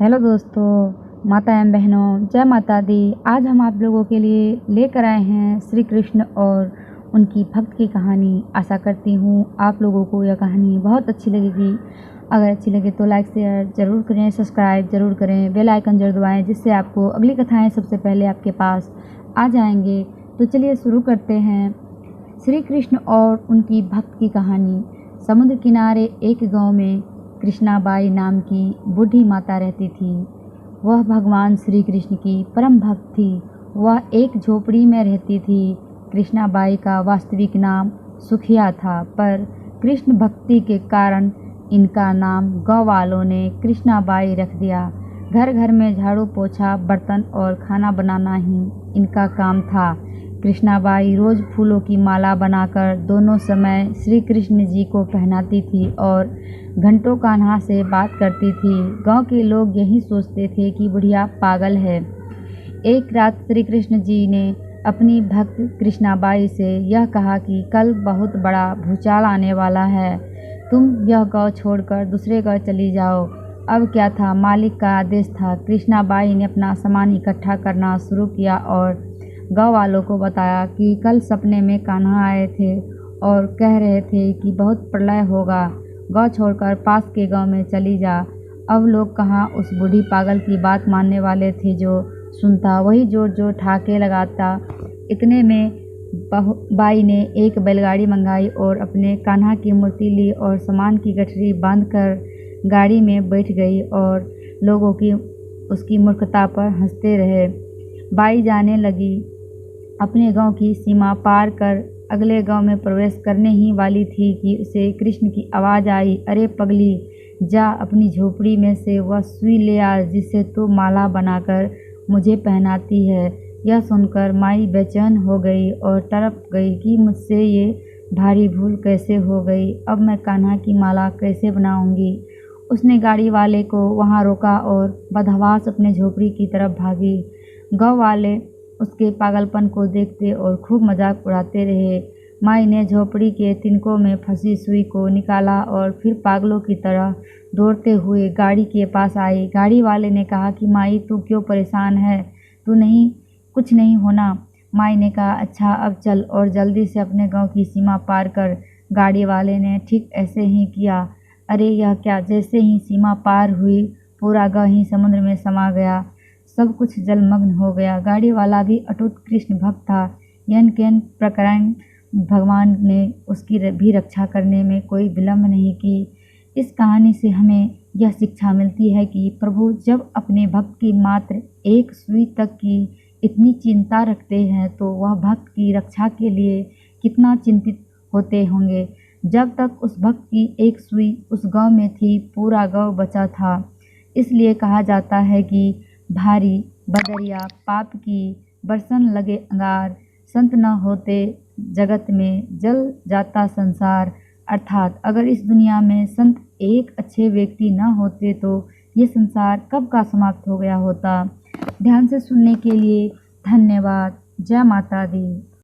Hello दोस्तों, माता एवं बहनों, जय माता दी। आज हम आप लोगों के लिए लेकर आए हैं श्री कृष्ण और उनकी भक्त की कहानी। आशा करती हूँ आप लोगों को यह कहानी बहुत अच्छी लगेगी। अगर अच्छी लगे तो लाइक शेयर ज़रूर करें, सब्सक्राइब ज़रूर करें, बेल आइकन ज़रूर दबाएं, जिससे आपको अगली कथाएँ सबसे पहले आपके पास आ जाएंगे। तो चलिए शुरू करते हैं। श्री कृष्ण और उनकी भक्त की कहानी। समुद्र किनारे एक गाँव में कृष्णाबाई नाम की बूढ़ी माता रहती थी। वह भगवान श्री कृष्ण की परम भक्त थी। वह एक झोपड़ी में रहती थी। कृष्णाबाई का वास्तविक नाम सुखिया था, पर कृष्ण भक्ति के कारण इनका नाम गाँव वालों ने कृष्णाबाई रख दिया। घर घर में झाड़ू पोछा, बर्तन और खाना बनाना ही इनका काम था। कृष्णाबाई रोज फूलों की माला बनाकर दोनों समय श्री कृष्ण जी को पहनाती थी और घंटों कान्हा से बात करती थी। गांव के लोग यही सोचते थे कि बुढ़िया पागल है। एक रात श्री कृष्ण जी ने अपनी भक्त कृष्णाबाई से यह कहा कि कल बहुत बड़ा भूचाल आने वाला है, तुम यह गांव छोड़कर दूसरे गांव चली जाओ। अब क्या था, मालिक का आदेश था। कृष्णाबाई ने अपना सामान इकट्ठा करना शुरू किया और गांव वालों को बताया कि कल सपने में कान्हा आए थे और कह रहे थे कि बहुत प्रलय होगा, गांव छोड़कर पास के गांव में चली जा। अब लोग कहाँ उस बूढ़ी पागल की बात मानने वाले थे। जो सुनता वही जोर जोर ठाके लगाता। इतने में बाई ने एक बैलगाड़ी मंगाई और अपने कान्हा की मूर्ति ली और सामान की गठरी बांधकर गाड़ी में बैठ गई और लोगों की उसकी मूर्खता पर हंसते रहे। बाई जाने लगी। अपने गांव की सीमा पार कर अगले गांव में प्रवेश करने ही वाली थी कि उसे कृष्ण की आवाज़ आई, अरे पगली, जा अपनी झोपड़ी में से वह सुई ले आ जिसे तू माला बनाकर मुझे पहनाती है। यह सुनकर माई बेचैन हो गई और तड़प गई कि मुझसे ये भारी भूल कैसे हो गई। अब मैं कान्हा की माला कैसे बनाऊंगी। उसने गाड़ी वाले को वहां रोका और बदहवास अपने झोपड़ी की तरफ भागी। गाँव वाले उसके पागलपन को देखते और खूब मजाक उड़ाते रहे। माई ने झोपड़ी के तिनकों में फंसी सुई को निकाला और फिर पागलों की तरह दौड़ते हुए गाड़ी के पास आई। गाड़ी वाले ने कहा कि माई, तू क्यों परेशान है, कुछ नहीं होना। माई ने कहा, अच्छा अब चल, और जल्दी से अपने गांव की सीमा पार कर। गाड़ी वाले ने ठीक ऐसे ही किया। अरे यह क्या, जैसे ही सीमा पार हुई पूरा गांव ही समुद्र में समा गया। सब कुछ जलमग्न हो गया। गाड़ी वाला भी अटूट कृष्ण भक्त था। यन केन प्रकरण भगवान ने उसकी भी रक्षा करने में कोई विलम्ब नहीं की। इस कहानी से हमें यह शिक्षा मिलती है कि प्रभु जब अपने भक्त की मात्र एक सुई तक की इतनी चिंता रखते हैं तो वह भक्त की रक्षा के लिए कितना चिंतित होते होंगे। जब तक उस भक्त की एक सुई उस गांव में थी, पूरा गांव बचा था। इसलिए कहा जाता है कि भारी बदरिया पाप की बरसन लगे अंगार, संत न होते जगत में जल जाता संसार। अर्थात अगर इस दुनिया में संत एक अच्छे व्यक्ति न होते तो ये संसार कब का समाप्त हो गया होता। ध्यान से सुनने के लिए धन्यवाद। जय माता दी।